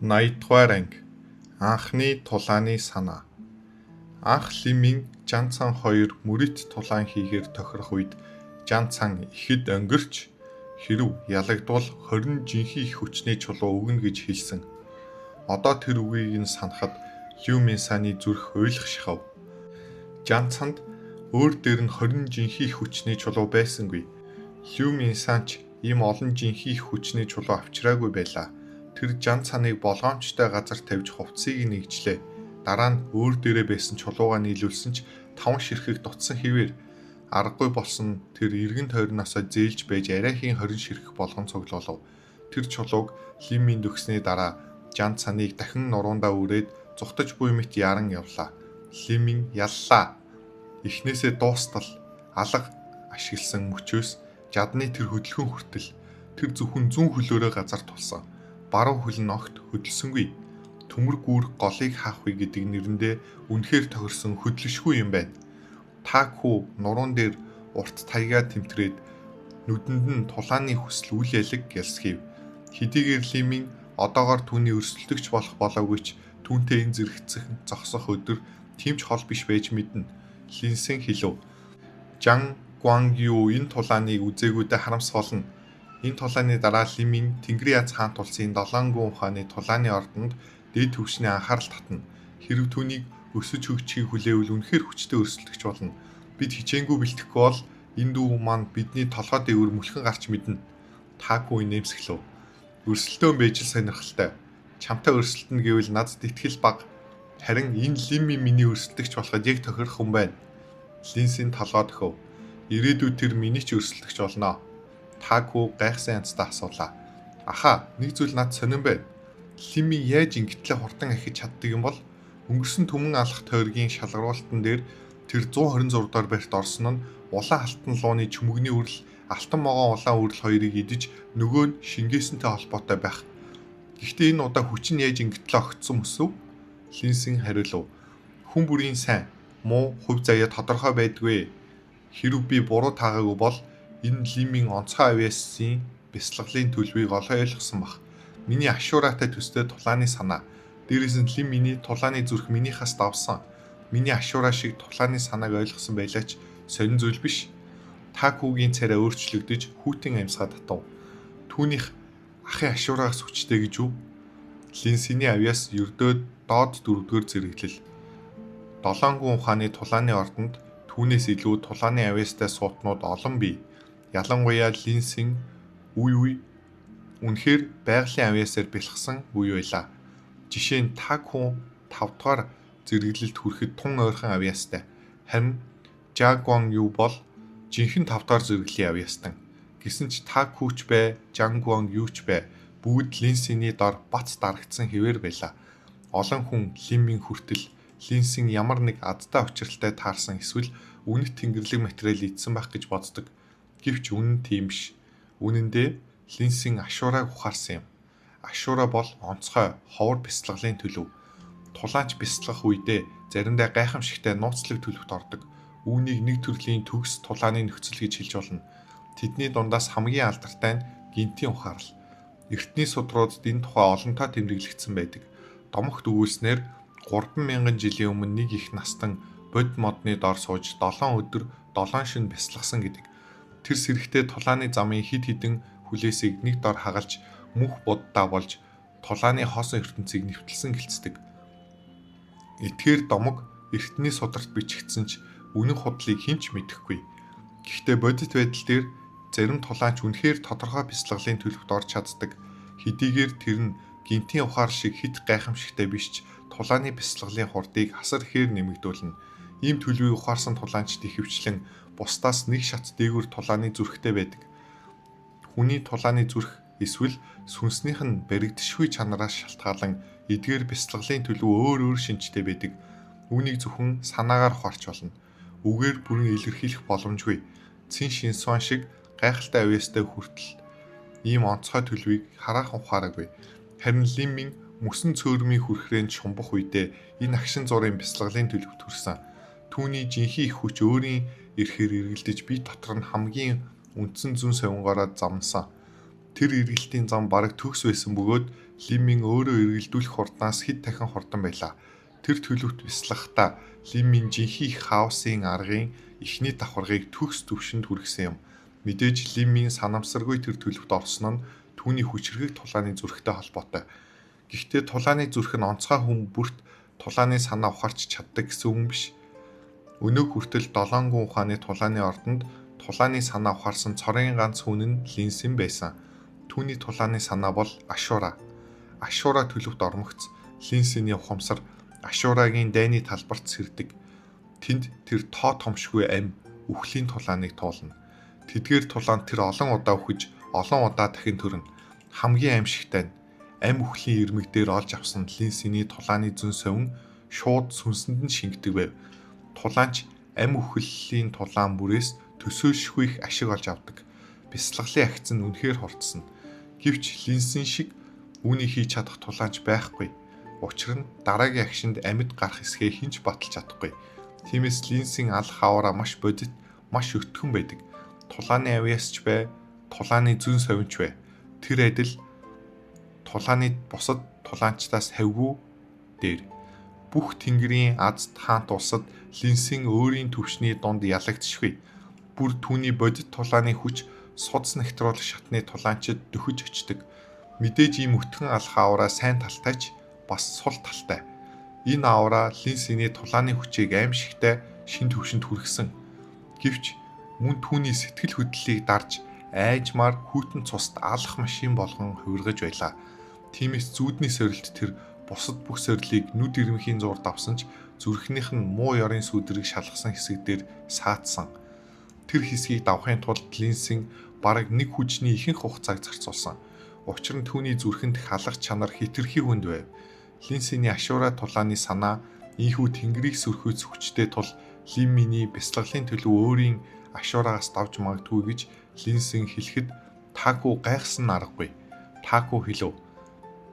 80-р анги. Анхны тулааны санаа. Анх Лимийн Жан цан хоёр мөрөт тулаан хийгээр тохирох үед Жан цан ихэд өнгөрч хэрв ялагдвал 20 жинхэнэ их хүчний чулуу өгнө гэж хэлсэн. Одоо тэр үгийг нь санахад Лимийн саны зүрх уйлах шахав. Жан цанд өөр дээр нь 20 жинхэнэ их хүчний чулуу байсангүй. Лимийн санч ийм олон жинхэнэ их хүчний чулуу авчираагүй байлаа. Тэр Жан цаныг болгоомжтой газар тавьж хувцсыг нэгжлээ. Дараа нь өөр дээрээ байсан чулуугаа нийлүүлсэн ч 5 ширхэг дутсан хэвээр аргагүй болсон тэр эргэн тойрноосоо зээлж байж арайхийн 20 ширхэг болгон цуглуулав. Тэр чулууг Лимийн дөгснээ дараа Жан цаныг дахин нуруундаа үрээд зүхтаж буй мэт яран явлаа. Лимийн яллаа. Эхнээсээ дуустал алга ашигласан мөчөөс жадны тэр хөдөлгөөн хүртэл тэр зөвхөн зүүн хөлөөрөө газар тулсан. Баруун хөл нь огт хөдөлсөнгүй. Төмөр гүүр голыг хаах вэ гэдэг нэрэндээ үнэхээр тохирсон хөдлөшгүй юм байна. Таку нуруунд дээр урт таягаа тэмтрээд нүдэнд нь тулааны хүсэл үл ялэг гялсхийв. Хэдийгээр Лимийн одоогоор түүний өрсөлдөгч болох болоогүй ч түүнтэй энэ зэрэгцэх зогсох өдөр тимч хол биш байж мэднэ. Линсэн хэлв. Жан Гуангю энэ тулааныг үзээгүйдээ харамсгална. Энэ тулааны дараа Лимийн Тэнгэрийн Яз хаан тулсан 7 гүн ухааны тулааны ордонд дээд төвшний анхаарал татна. Хэрв түүнийг өсөж хөгжихийг хүлээвэл үнэхээр хүчтэй өрсөлдөгч болно. Бид хичээнгүй бэлтгэхгүй бол энэ дүү маань бидний толгой дээгүүр мөлхөн гарч мэднэ. Таку нэмсгэлөө. Өрсөлдөөн байж л сонирхолтой. Чамтай өрсөлдөнө гэвэл надад итгэл бага. Харин энэ Лимийн миний өрсөлдөгч болоход яг тохирох хүн байна. Линсийн толгой дөхөв. Ирээдүйд тэр миний ч өрсөлдөгч болно. Таку гайхсан янзтай асуулаа. Аха, нэг зүйл над сонирн байна. Лимийн яаж ингэтлээ хурдан ахиж чаддаг юм бол өнгөрсөн түмэн алах тойргийн шалгаруултан дээр тэр 126 дугаар барьт орсон нь улаан алтан лууны чүмэгний үрэл, алтан могоо улаан үрэл хоёрыг идэж нөгөө нь шингээсэнтэй холбоотой байх. Гэхдээ энэ удаа хүч нь яаж ингэтлээ огтсон мөсөв? Линсийн хариулв. Хүн бүрийн сайн, муу, хувь заяа тодорхой байдгүй. Хэрв би буруу таагаагүй бол энэ Лимийн онцгой авьяасын бясалгалын төлөвийг олоо ойлгосон бах. Миний ашууратай төстэй тулааны санаа. Дээрээс нь Лим миний тулааны зүрх минийхээс давсан. Миний ашуура шиг тулааны санааг ойлгосон байлаач сонин зүйл биш. Такугийн царай өөрчлөгдөж хүүтэн амьсгаа татав. Түүнийх ахын ашуураас хүчтэй гэж үү? Линсийн авьяас ердөөд доод 4-р зэрэглэл. 7 гүн ухааны тулааны ордонд түүнээс илүү тулааны авьяастай суутнууд олон бий. Ялангуяа Линсийн үе үнэхээр байгалийн авьяасаар бэлгсэн үе байлаа. Жишээ нь Таку 5 дугаар зэрэглэлд хүрэхэд тун ойрхон авьяастай. Харин Жан Гуангю бол жинхэнэ 5 дугаар зэрэглэлийн авьяастан. Гэсэн ч Такуч бай, Жан Гуангюч бай бүгд Линсийн дор бац дарагдсан хэвээр байлаа. Олон хүн Лимийн хүртэл Линсийн ямар нэг адтай учиралтай таарсан эсвэл үнэт тэнгэрлэг материал идсэн байх гэж боддог. Гэвч үнэн тийм биш. Үнэн дээр Линсийн ашуураг ухаарсан юм. Ашуура бол онцгой, ховор бясалгалын төлөв. Тулаанч бясалгах үедээ заримдаа гайхамшигтай нууцлаг төлөвт ордог. Үүнийг нэг төрлийн төгс тулааны нөхцөл гэж хэлж болно. Тэдний дундаас хамгийн алдартай нь гинтийн ухаарал. Эртний судруудад энэ тухай олонтоо тэмдэглэгдсэн байдаг. Домогт өгүүлснээр 3000 жилийн өмнө нэг их настан бод модны дор сууж 7 өдөр 7 шөнө бясалгасан гэдэг. Тэр сэрэгтэй тулааны замын хид хідэн хүлээсийг нэг дор хагалж мөнх буддаа болж тулааны хоосон ертөнцийг нэвтэлсэн гэлцдэг. Эдгээр домог эртний сударт бичигдсэн ч үнэн худлыг хинч мэдэхгүй. Гэхдээ бодит байдал дээр зарим тулаанч үнэхээр тодорхой бясалгалын төлөвт орж чаддаг. Хэдийгээр тэр нь гинтийн ухаар шиг хит гайхамшигтай биш ч тулааны бясалгалын хурдыг асар ихээр нэмэгдүүлнэ. Ийм төлөвийг ухаарсан тулаанчд ихэвчлэн бусдаас нэг шат дээгүүр тулааны зүрхтэй байдаг. Хүний тулааны зүрх эсвэл сүнснийх нь баригдшгүй чанараас шалтгаалan эдгээр бясалгалын төлөв өөр шинжтэй байдаг. Үүнийг зөвхөн санаагаар ухаарч болно. Үгээр бүрэн илэрхийлэх боломжгүй. Цин шинсуан шиг гайхалтай авьяастай хүртэл ийм онцгой төлөвийг хараахан ухаараагүй. Харин Лимийн мөсөн цөөрмийн хүрхрээнд шумбах үедээ энэ агшин зургийн бясалгалын төлөвт хүрсэн. Түүний жинхэнэ их хүч өөрийн эрхээр эргэлдэж бие дотор нь хамгийн үндсэн зүүн совингоороо замнасан. Тэр эргэлтийн зам бараг төгс байсан бөгөөд Лиммин өөрөө эргэлдүүлэх хурднаас хэд дахин хурдан байлаа. Тэр төлөвт бяцлахдаа Лиммин жинхэнэ хаосын аргын эхний давхаргыг төгс төвшөнд хүргэсэн юм. Мэдээж Лиммин санамсаргүй тэр төлөвт орсон нь түүний хүчрхэг тулааны зүрхтэй холбоотой. Гэхдээ тулааны зүрх нь онцгой хүн бүрт тулааны санаа ухаарч чаддаг гэсэн үг биш. Өнөө хүртэл 7 гүн ухааны тулааны ордонд тулааны санаа ухаарсан цорын ганц хүн нь Линсин байсан. Түүний тулааны санаа бол Ашура. Ашура төлөвт ормогц Линсиний ухамсар Ашурагийн дайны талбарт сэрдэг. Тэнд тэр тоо томшгүй ам үхлийн тулааныг туулна. Тэдгээр тулаанд тэр олон удаа үхэж, олон удаа дахин төрнө. Хамгийн аимшигтай нь ам үхлийн ирмэг дээр олж авсан Линсиний тулааны зүн совин шууд сүнсэнд нь шингэдэг байв. Тулаанч ам үхлийн тулаан бүрээс төсөөлшгүй их ашиг олж авдаг. Бяцлаглалын агц нь үнэхээр хурдсан. Гэвч Линсин шиг үүнийг хийж чадах тулаанч байхгүй. Учир нь дараагийн агшинд амьд гарах хэсгээ хинч баталж чадахгүй. Тиймээс Линсин алх аваараа маш бодит, маш өтгөн байдаг. Тулааны авьяасч бай, тулааны зүн совинч бай. Тэр адил тулааны бусад тулаанчдаас хавгүй дээр. Бүх тэнгэрийн азд хаант улсад Линсин өөрийн төвшний дунд ялагдчихгүй. Бүр түүний бодит тулааны хүч судас нэгтруулах шатны тулаанчид дөхөж очдог. Мэдээж ийм өтгөн алх аваараа сайн талтай ч бас сул талтай. Энэ аваараа Линсиний тулааны хүчийг аимшигтай шин төвшөнд хүргэсэн. Гэвч мөн түүний сэтгэл хөдлөлийг дарж айжмаар хүйтэн цуст алах машин болгон хувиргаж байлаа. Тиймээс зүүдний сорилт тэр бусад бүх сорилыг нүд ирмэхийн зурд авсан ч зүрхнийх нь муу ёрын сүдрийг шалгасан хэсэг дээр саадсан. Тэр хэсгийг давахын тулд Линсин бараг нэг хүчний ихэнх хугацааг зарцуулсан. Учир нь түүний зүрхэнд халах чанар хэтэрхий хүнд байв. Линсиний Ашура тулааны санаа ийхүү тэнгэрийг сөрхөөц хүчтэй тул Лимминий бяцлаглалын төлөв өөрийн Ашурагаас давж магадгүй гэж Линсин хэлэхэд Таку гайхсан аргагүй. Таку хэлв.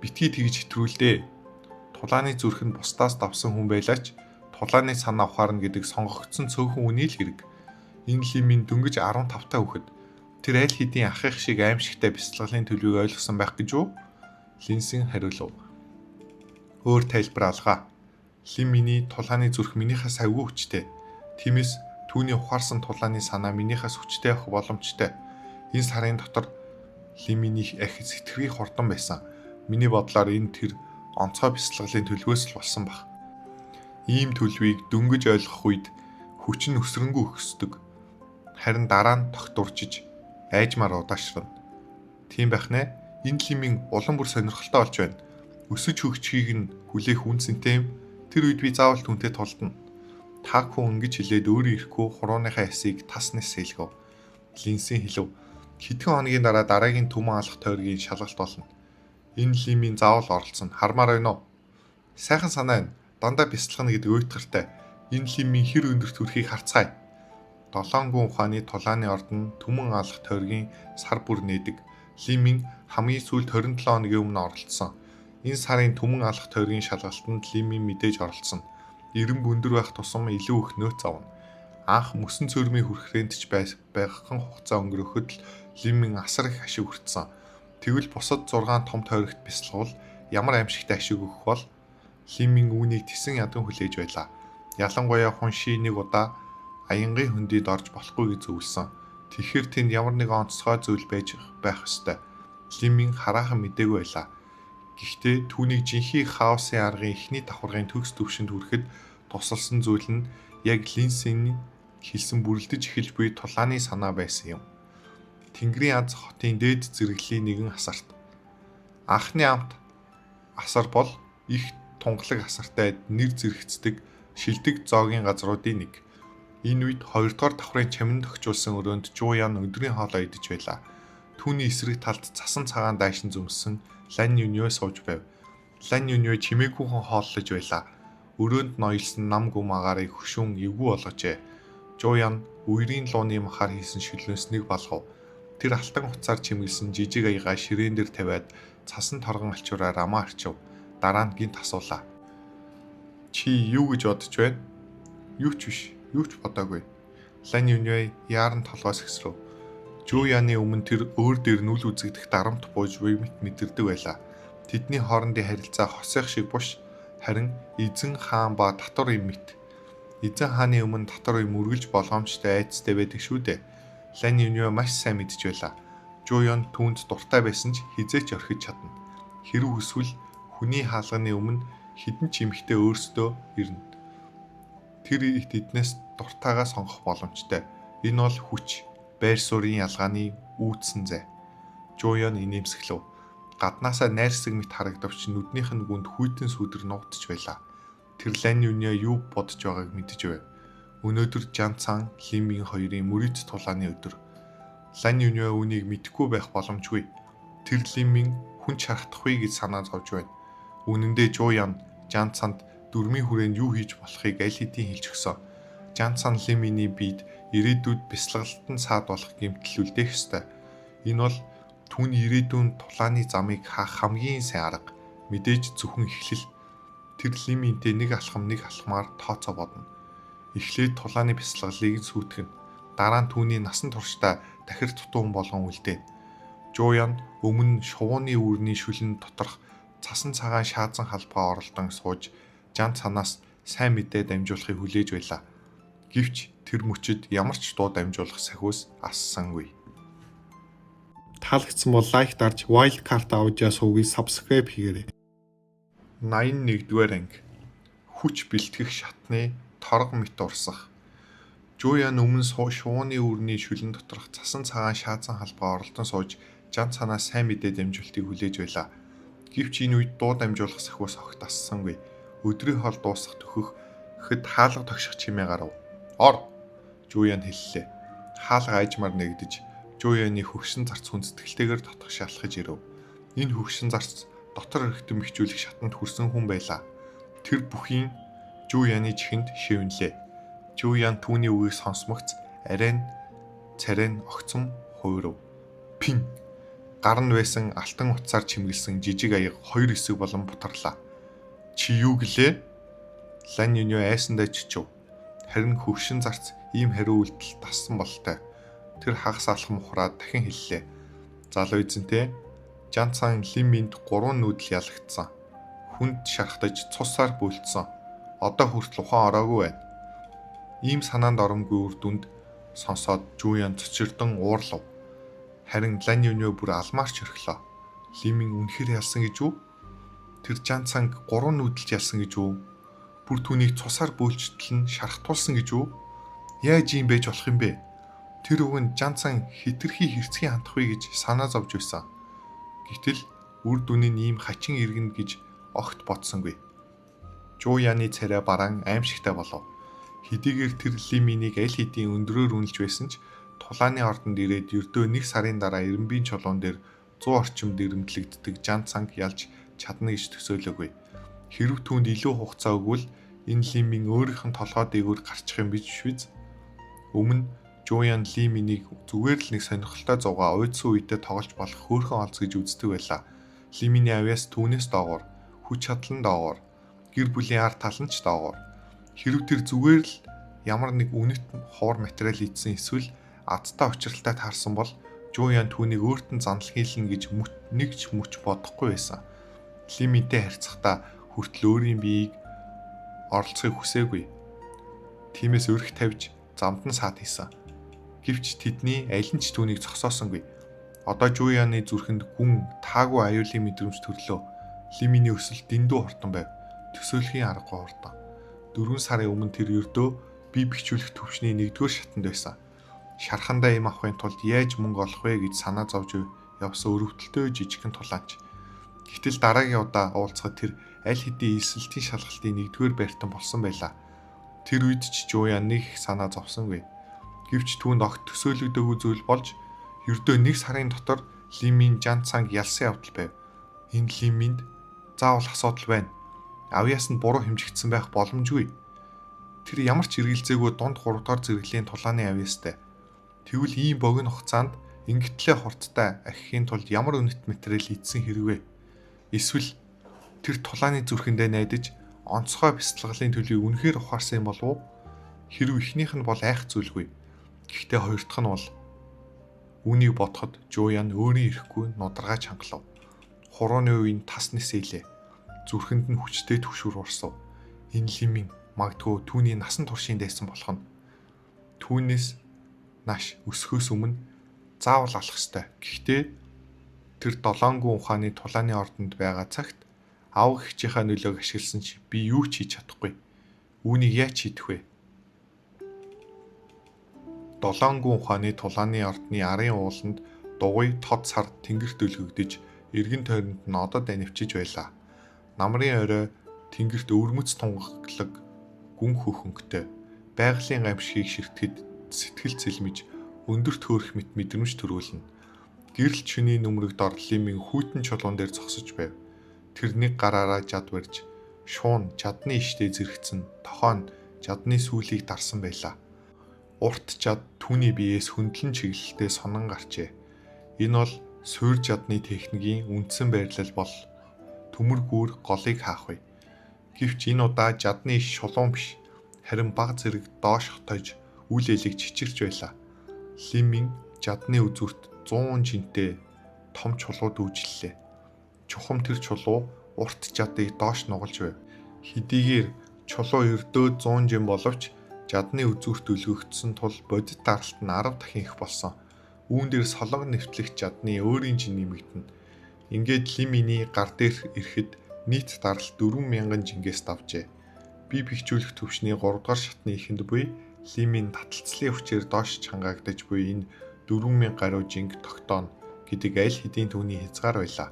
Битгий тэгж хэтрүүлдэ. Тулааны зүрх нь бусдаас давсан хүн байлаач тулааны санаа ухаарна гэдэг сонгогдсон цөөхөн үний л хэрэг. Энэ Лиммин дөнгөж 15 та хүүхэд. Тэр аль хэдийн ахих шиг аимшигтай бяцлаглалын төлөвийг ойлгосон байх гэж үү? Линсин хариулв. Өөр тайлбар алгаа. Лимминий тулааны зүрх минийхээс авгүй хүчтэй. Тиймээс түүний ухаарсан тулааны санаа минийхээс хүчтэй авах боломжтой. Энэ сарын дотор Лимминий ахиц сэтгэрийн хурдан байсан. Миний бодлоор энэ тэр онцгой бяцлаглалын төлөвөөс л болсон баг. Ийм төлөвийг дөнгөж ойлгох үед хүч нь өсрөнгөө өсдөг. Харин дараа нь тогтворчиж айжмаар удаашрна. Тийм байх нэ. Энэ Лиммин улам бүр сонирхолтой болж байна. Өсөж хөгжихийг нь хүлээх үнцэнтэй юм. Тэр үед би заавал түнтэй тулдна. Таку ингэж хэлээд өөрөө ирэхгүй хурууныхаа ясыг тас нэс сэлгэв. Линсин хэлв. Хэдхэн хоногийн дараа дараагийн түмэн алах тойргийн шалгалт болно. Энэ Лиммин заавал оролцсон. Хармаар байна уу? Сайхан санаа энэ. Дандаа бяцлахна гэдэг уйтгартай. Энэ Лиммин хэр өндөр төрхийг харцгаая. 7 гүн ухааны тулааны ордон түмэн алах тойргийн сар бүр нээдэг. Лиммин хамгийн сүүлд 27 хоногийн өмнө оролцсон. Энэ сарын түмэн алах тойргийн шалгалтанд Лиммин мэдээж оролцсон. Эренб өндөр байх тусам илүү их нөөц авна. Анх мөсөн цөөрмийн хүрхрээнд ч байгхан хугацаа өнгөрөхөд л Лиммин асар их ашиг хүртсэн. Тэгвэл бусад 6 том тойрогт бяцлахвал ямар аимшигтай ашиг өгөх бол Лиммин үүнийг тесэн ядан хүлээж байлаа. Ялангуяа хунши нэг удаа аянгийн хөндөд орж болохгүй гэж зөвлөсөн. Тэгэхээр тэнд ямар нэгэн онцгой зүйл байж байх ёстой. Лиммин хараахан мэдээгүй байлаа. Гэхдээ түүнийг жинхэнэ хаосын аргын эхний давхаргын төгс төвшөнд хүрэхэд тусалсан зүйл нь яг Линсин хэлсэн бүрлдэж эхэлж буй тулааны санаа байсан юм. Тэнгэрийн аз хотын дээд зэрэглэлийн нэгэн асарт. Анхны амт асар бол их тунгалаг асартай нэр зэрэгцдэг шилдэг зоогийн газруудын нэг. Энэ үед 2 дугаар давхрын чаминд тогтжуулсан өрөөнд Жууян өдрийн хоолоо идэж байлаа. Түүний эсрэг талд цасан цагаан дайшин зөмсөн Лан Юньё сууж байв. Лан Юньё чимээгүйхэн хооллож байлаа. Өрөөнд ноёлсон нам гүм агаарыг хөшүүн эвгүй болгожээ. Жууян үерийн лууны махаар хийсэн шүлнөөснийг балгав. Тэр алтан хуцаар чимгэлсэн жижиг аягаа ширээн дээр тавиад цасан торгон алчуураар амаа арчив. Дараа нь гинт асуулаа. Чи юу гэж бодож байна? Юу ч биш. Юу ч бодоогүй. Лан Юньё яаран толгоос хэсрэв. Жууяны өмнө тэр өөр дээр нүл үзэгдэх дарамт бууж мэдэрдэг байлаа. Тэдний хоорондын харилцаа хосих шиг буш, харин эзэн хаан ба татвар юм мэт. Эзэн хааны өмнө татвар юм үргэлж болгоомжтой айцтай байдаг шүү дээ. Лань Юньо маш сайн мэдж байлаа. Жуян түүнд дуртай байсан ч хизээч орхиж чадна. Хэрв хүсвэл хүний хаалганы өмнө хідэн ч эмхтэй өөрсдөө ирнэ. Тэр эднээс дуртайгаа сонгох боломжтой. Энэ бол хүч, байр суурийн ялгааны үүдсэн зай. Жуян инээмсэглэв. Гаднаасаа найрсаг мэт харагдавч нүднийх нь гүнд хүйтэн сүдэр нуугдж байлаа. Тэр Лань Юньо юу бодож байгааг мэдэж байв. Өнөөдөр Жан Цан, Ли Минь хоёрын мөрөд тулааны өдөр. Лань Юньо үнийг мэдэхгүй байх боломжгүй. Тэр Ли Минь хүн чархдахгүй гэж санаа зовж байна. Үнэн дээр Жуян Жан Цанд дөрмийн хүрээнд юу хийж болохыг аль хэдийн хэлж өгсөн. Жан Цан Ли Миньний биед ирээдүйд бясалгалтан саад болох гэмтэл үлдээх ёстой. Энэ бол түүний ирээдүйн тулааны замыг хаах хамгийн сайн арга. Мэдээж зөвхөн эхлэл. Тэр Ли Миньтэй нэг алхмаар тооцоо бодно. Эхлээд тулааны бясалгалыг сүйтгэн. Дараа нь түүний насан туршдаа дахир тутуун болгон үлдээ. Жуян өмнө шувууны үрний шүлэн доторх цасан цагаан шаазан халбаа оролдон сууж Жан Цанаас сайн мэдээ дамжуулахыг хүлээж байлаа. Гэвч тэр мөчөд ямар ч дуу дамжуулах сахиус ассангүй. Таалагдсан бол лайк дарж Wildcard Audio сувгийг subscribe хийгээрэй. 81-р анги. Хүч бэлтгэх шатны торго мэт урсах. Жуян өмнө шувууны үрний шүлэн доторх цасан цагаан шаазан халбаа оролдон сууж Жан Цанаас сайн мэдээ дамжуултыг хүлээж байлаа. Гэвч энэ үед дуу дамжуулах сахиус огт ассангүй. Өдрийн хоол дуусах төхөд хаалга тогших чимээ гарав. Ор! Жуян хэллээ. Хаалга айжмаар нэгдэж, Жуяны хөгшин зарц хүндэтгэлтэйгээр дотох шалхаж ирэв. Энэ хөгшин зарц дотор өргөтөн бихжүүлэх шатанд хүрсэн хүн байлаа. Тэр бүхийн Жуяны чихэнд шивнэлээ. Жуян түүний үгийг сонсмогц арай царай огцом хуйрав. Пин! Гар нь байсан алтан утсаар чимгэлсэн жижиг аяга хоёр хэсэг болон бутарлаа. Чи юу гэлээ? Лань Юньо айсандаа чичв. Харин хөгшин зарц ийм хариу үйлдэл тассан болтой. Тэр хагас алхам ухраад дахин хэллээ. Залуу эзэнтэй, Жан Цан Ли Миньд 3 нүүдэл ялагдсан. Хүнд шархтаж цусаар бүлдсэн. Одоо хүртэл ухаан ороогүй байна. Ийм санаанд оромгүй үр дүнд сонсоод Жуян цочирдон уурлав. Харин Лань Юньо бүр алмаарч орхилоо. Ли Минь үнэхээр ялсан гэж үү? Тэр Жан Цанг 3 нүүдэлж ялсан гэж үү? Бүр түүнийг цусаар бөөлжтөл нь шархтуулсан гэж үү? Яаж ийм байж болох юм бэ? Тэр өвгөн Жан Цан хитрхи хэрцгий хандах вэ гэж санаа зовж байсан. Гэтэл үр дүн нь ийм хачин иргэнэ гэж огт бодсонгүй. Жуяны царай бараан аимшигтай болов. Хэдийгээр тэр Ли Минийг аль хэдийн өндрөөр үнэлж байсан ч тулааны ордонд ирээд ердөө 1 сарын дараа Эренбийн чулуун дээр 100 орчимд ирэмтлэгддэг Жан Цанг ялж чадна гэж төсөөлөөгүй. Хэрв түүнд илүү хугацаа өгвөл энэ Ли Минь өөрийнх нь толгой дээгүүр гарчих юм биш биз? Өмнө Жуян Ли Минийг зүгээр л нэг сонирхолтой зугаа уйдсан үедээ тоглож болох хөөрхөн олз гэж үздэг байлаа. Ли Миний авьяас түүнээс доогуур, хүч чадлан доогуур, гэр бүлийн ард талан ч доогуур. Хэрв тэр зүгээр л ямар нэг үнэт ховор материал ийдсэн эсвэл адтай учралтай таарсан бол Жуян түүнийг өөрт нь занал хийлнэ гэж нэг ч мөч бодохгүй байсан. Ли Миньтэй харьцахдаа хүртэл өөрийн биеийг оролцохыг хүсээгүй. Тиймээс өрх тавьж замд нь саад хийсэн. Гэвч тэдний аль нь ч түүнийг зогсоосонгүй. Одоо Жуяны зүрхэнд гүн таагүй аюулын мэдрэмж төрлөө. Ли Миний өсөлт дэндүү хортон байв. Төсөөлхийн аргагүй хортон. 4 сарын өмнө тэр ердөө бие бэхжүүлэх төвчний 1-р шатанд байсан. Шархандаа им авахын тулд яаж мөнгө олох вэ гэж санаа зовж явсан өрөвдөлтөө жижигхэн тулаанч. Гэтэл дараагийн удаа уулзахад тэр аль хэдийн эсэлтийн шалгалтын 1-р байртан болсон байлаа. Тэр үед ч Жуян нэг их санаа зовсонгүй. Гэвч түүнд огт төсөөлөгдөөгүй зүйл болж ердөө 1 сарын дотор Ли Минь Жан Цанг ялсан явдал байв. Энэ Ли Миньд заавал асуудал байна. Авьяас нь буруу хэмжигдсэн байх боломжгүй. Тэр ямар ч эргэлзээгүй дунд 3 дугаар зэрэглэлийн тулааны авьяастай. Тэгвэл ийм богино хугацаанд ингэтлээ хурдтай ахихын тулд ямар үнэт материал ийдсэн хэрэгвэ? Эсвэл тэр тулааны зүрхэндээ найдаж онцгой бясалгалын төлөвийг үнэхээр ухаарсан юм болов уу? Хэрв ихнийх нь бол айх зүйлгүй. Гэхдээ хоёр дахь нь бол үүнийг бодоход Жуян өөрийн ирэхгүй нударгай чангалав. Хурууны үеийн тас нисэлээ. Зүрхэнд нь хүчтэй түгшүүр урсав. Энэ Лимин магадгүй түүний насан туршийн дайсан болох нь. Түүнээс наш өсөхөөс өмнө заавал алах ёстой. Гэхдээ тэр 7 гүн ухааны тулааны ордонд байгаа цагт аав эгчийнхаа нөлөөг ашигласан чи би юу ч хийж чадахгүй. Үүнийг яаж хийдэх вэ? 7 гүн ухааны тулааны ордны арын ууланд дугуй тод сар тэнгэрт өлгөгдөж эргэн тойронд нь одод анивчиж байлаа. Намрын орой тэнгэрт өвөрмөц тунгаглаг гүн хөхөнгөтэй байгалийн гамшигыг ширтгэд сэтгэл цэлмэж өндөрт хөөрөх мэт мэдрэмж төрүүлнэ. Гэрэл чиний нүмерэг дор Лимин хүйтэн чулуун дээр зогсож байв. Тэр нэг гараараа жад барьж, шуун жадны иштэй зэрэгцэн, тохоо нь жадны сүүлийг дарсан байлаа. Урт жад түүний биеэс хөндлөн чиглэлтэй сонон гарчээ. Энэ бол суур жадны техникийн үндсэн байрлал бол төмөр гүүр голыг хаах вэ. Гэвч энэ удаа жадны иш шулуун биш, харин баг зэрэг доош хотож үл элэг чичирч байлаа. Лимин жадны үзүүрт 100 жинтэй том чулуу дүүжлээ. Чухам тэр чулуу урт жадыг доош нугалж байв. Хэдийгээр чулуу ердөө 100 жин боловч жадны үзүүрт өлгөгдсөн тул бодит даралт нь 10 дахин их болсон. Үүн дээр солонго нэвтлэх жадны өөрийн жин нэмэгдэнэ. Ингээд Лиминий гар дээр ирэхэд нийт даралт 4000 жингээс давжээ. Би бэхжүүлэх төвшний 3 дугаар шатны эхэнд буй Лимин таталцлын хүчээр доош чангаагдаж буй энэ 4000 гаруй жинг тогтооно гэдэг аль хэдийн түүний хязгаар байлаа.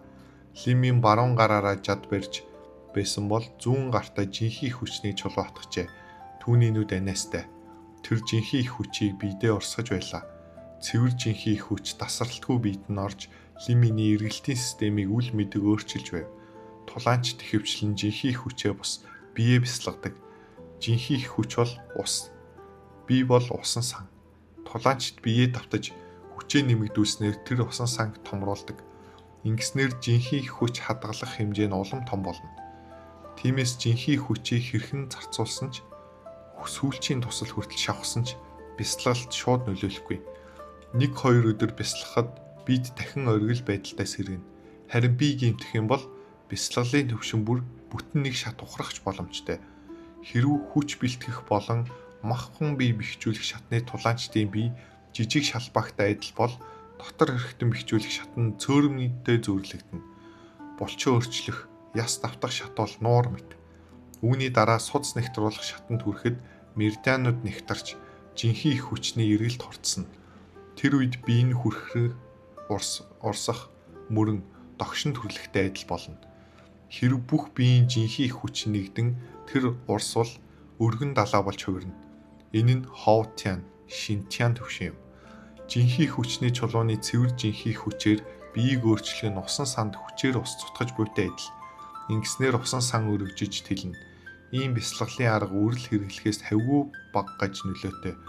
Лимин баруун гараараа жад барьж байсан бол зүүн гартаа жинхэнэ хүчний чулуу атгажээ. Түүний нүд анаастай. Тэр жинхэнэ хүчийг биедээ урсгаж байлаа. Цэвэр жинхэнэ хүч тасралтгүй биед нь орж Лиминий эргэлтийн системийг үл мэдэг өөрчилж байв. Тулаанч тэхвчлэн жинхэнэ хүчээ бус бие бясалгадаг. Жинхэнэ хүч бол ус. Би бол усан сан. Тулаанчд биеэ давтаж хүчээ нэмэгдүүлснээр тэр усан санг томруулдаг. Ингэснээр жинхэнэ хүч хадгалах хэмжээ нь улам том болно. Тиймээс жинхэнэ хүчийг хэрхэн зарцуулсан ч сүүлчийн тусал хүртэл шавхсан ч бясалгалт шууд нөлөөлөхгүй. 1-2 өдөр бясалгахад бид дахин оргил байдалтай сэргэнэ. Харин би гэмтэх юм бол бясалгалын төвшин бүр бүтэн нэг шат ухрахч боломжтой. Хэрв хүч бэлтгэх болон маххан бие бэхжүүлэх шатны тулаанчдын бие жижиг шалбаагтай адил бол дотор хэрэгтэн бэхжүүлэх шат нь цөөрөмнийтэй зөөрлөгдөнө. Булчин өөрчлөх, яс давтах шат бол нуур мэт. Үүний дараа судас нэгтруулах шатанд хүрэхэд меридианууд нэгтарч жинхэнэ их хүчний эргэлт хурцсана. Тэр үед бие нь хүрхрэх, урсах, мөрөн, догшин төрлөخтэй адил болно. Хэрв бүх биеийн жинхэнэ их хүч нэгдэн тэр урсвал өргөн далаа болж хувирна. Энэ нь Хоутян, Шинтян төвшин юм. Жинхэнэ хүчний чулууны цэвэр жинхэнэ хүчээр биеийг өөрчлөх нь усан санд хүчээр ус цутгаж буйтай адил. Ингэснээр усан сан өргөжиж тэлнэ. Ийм бясалгалын арга үрэл хэрэглэхээс хавгүй баггаж нөлөөтэй.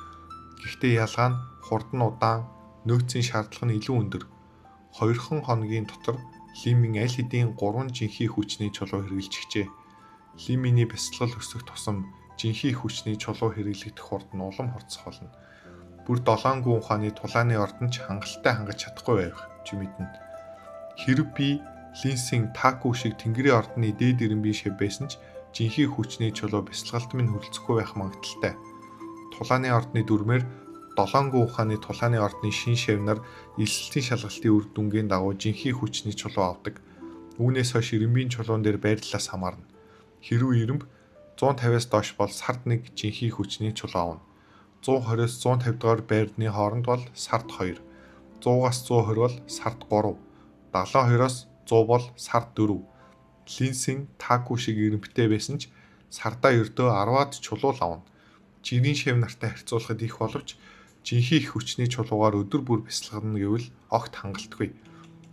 Гэхдээ ялгаа нь хурдан удаан, нөөцийн шаардлага нь илүү өндөр. 2 хоногийн дотор Лимин аль хэдийн 3 жинхэнэ хүчний чулуу хэрэгжилжээ. Лиминий бясалгал өсөх тусам жинхэнэ хүчний чулуу хэрэглэгдэх хурд нь улам хурцсах болно. Бүр 7 гүн ухааны тулааны ордон ч хангалттай хангаж чадахгүй байх ч мэднэ. Хэрв би Линсийн Таку шиг тэнгэрийн ордны дээд ирэн биш байсан ч жинхэнэ хүчний чулуу бясалгалт минь хүрэлцэхгүй байх магадaltaй. Тулааны ордны дүрмээр 7 гүн ухааны тулааны ордны шин шавнар элсэлтийн шалгалтын үр дүнгийн дагуу жинхэнэ хүчний чулуу авдаг. Үүнээс хойш ирэмбийн чулуун дээр байрлалаас хамаарна. Хэрв ирэмб 150-аас доош бол сард 1 жинхэнэ хүчний чулуу авна. 120-аас 150 дугаар байрны хооронд бол сард 2, 100-аас 120 бол сард 3, 72-аас 100 бол сард 4. Линсийн Таку шиг ирэмбтэй байсан ч сардаа ердөө 10-аад чулуу авна. Жирийн шав нартай харьцуулахад их боловч жинхэнэ их хүчний чулуугаар өдөр бүр бясалгана гэвэл огт хангалтгүй.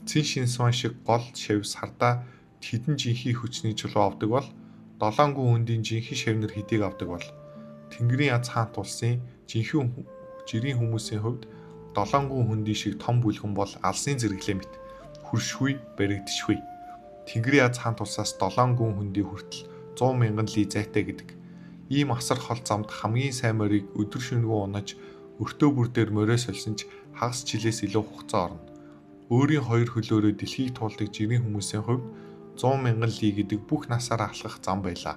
Цэн Шинсван шиг гол шав сардаа хэдэн жинхэнэ хүчний чулуу авдаг бол 7 гүн хүндийн жинхэнэ шавнар хэдийг авдаг бол Тэнгэрийн аз хаант улсын жинхэнэ жирийн хүмүүсийн хувьд 7 гүн хүндийн шиг том бүлгэн бол алсын зэрэглээ мэт хөршгүй баригдшгүй. Тэнгэрийн аз хаант улсаас 7 гүн хүндийн хүртэл 100 мянган ли зайтай гэдэг. Ийм асар хол замд хамгийн сайн морийг өдөр шөнөгүй унаж өртөө бүр дээр морио сольсон ч хагас жилээс илүү хугацаа орно. Өөрийн хоёр хөлөөрөө дэлхийг туулдаг жирийн хүмүүсийн хувьд 100 мянган ли гэдэг бүх насаараа алхах зам байлаа.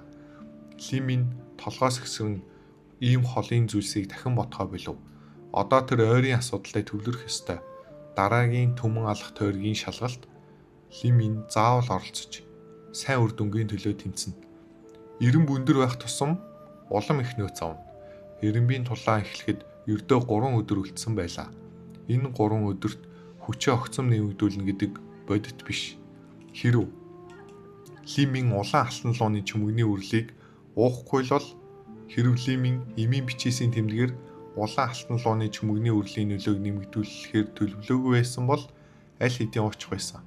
Ли Минь толгоос ихсрэн ийм холын зүйлсийг дахин бодхоо болов. Одоо тэр ойрын асуудалтай төвлөрөх ёстой. Дараагийн түмэн алах тойргийн шалгалт Ли Минь заавал оролцож сайн үр дүнгийн төлөө тэмцэнэ. Эрен бүндэр байх тусам улам их нөөц авна. Эренбийн тулаан эхлэхэд ердөө 3 өдөр үлдсэн байлаа. Энэ 3 өдөрт хүчээ огцом нэмэгдүүлнэ гэдэг бодит биш. Хэрв Ли Минь улаан алтан лууны чүмэгний үрлийг уухгүй л бол хэрв Ли Минь эмийн бичээсийн тэмдгээр улаан алтан лууны чүмэгний үрлийн нөлөөг нэмэгдүүлэхээр төлөвлөөгүй байсан бол аль хэдийн уучих байсан.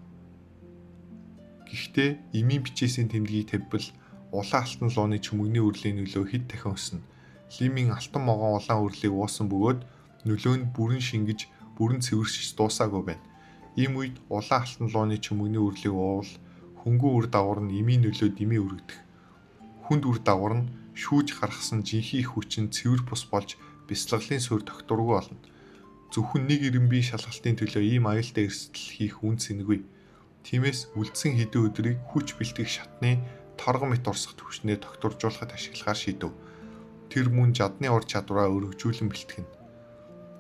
Гэхдээ эмийн бичээсийн тэмдгийг тавьбал улаан алтан лууны чүмэгний үрлийн нөлөө хэд дахин өснө. Ли Минь алтан могон улаан үрлийг уусан бөгөөд нөлөө нь бүрэн шингэж, бүрэн цэвэршиж дуусаагүй байна. Ийм үед улаан алтан лууны чүмэгний үрлийг уувал хөнгөн үр дагавар нь эмийн нөлөө дэмий өргөдөх. Хүнд үр дагавар нь шүүж гаргасан жинхэнэ хүчин цэвэр бус болж бяцлаглалын суурь тогтворгүй болно. Зөвхөн нэг эренбийн шалгалтын төлөө ийм аюултай эрсдэл хийх үн цэнэгүй. Тиймээс үлдсэн хэдэн өдрийг хүч бэлтгэх шатны торгон мэт урсгах түвшнээ тогтворжуулахад ашиглахаар шийдэв. Тэр мөн жадны ур чадвараа өргөжүүлэн бэлтгэнэ.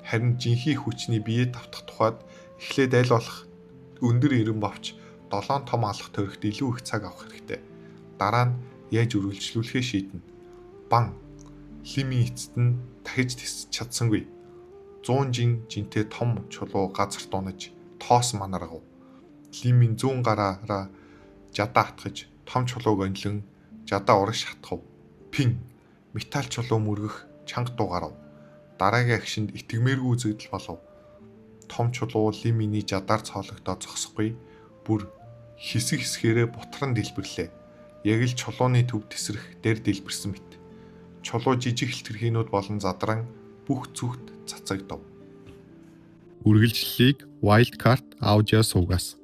Харин жинхэнэ хүчний биеэ давтах тухайд эхлээд аль болох өндөр эрен бовч 7 том алах тойрогт илүү их цаг авах хэрэгтэй. Дараа нь яаж үргэлжлүүлэхээ шийднэ. Бан Ли Минь эцэст нь дахиж тисч чадсангүй. 100 жинтэй том чулуу газар дунаж тоос манаргав. Ли Минь зүүн гараараа жадаа атгаж том чулууг онилон жадаа урагш хатгав. Пин металл чулуу мөргөх чанга дуу гарав. Дараагийн агшинд итгэмээргүй үзэгдэл болов. Том чулуу Ли Миньний жадаар цоологдоод зогсохгүй бүр хэсэг хэсгээрээ бутран дэлбэрлээ. Яг л чулууны төв тесрэх дээр дэлбэрсэн мэт. Чулуу жижиг хэлтэрхийнүүд болон задран бүх зүгт цацагдав. Үргэлжлэлийг Wildcard аудио сувгаас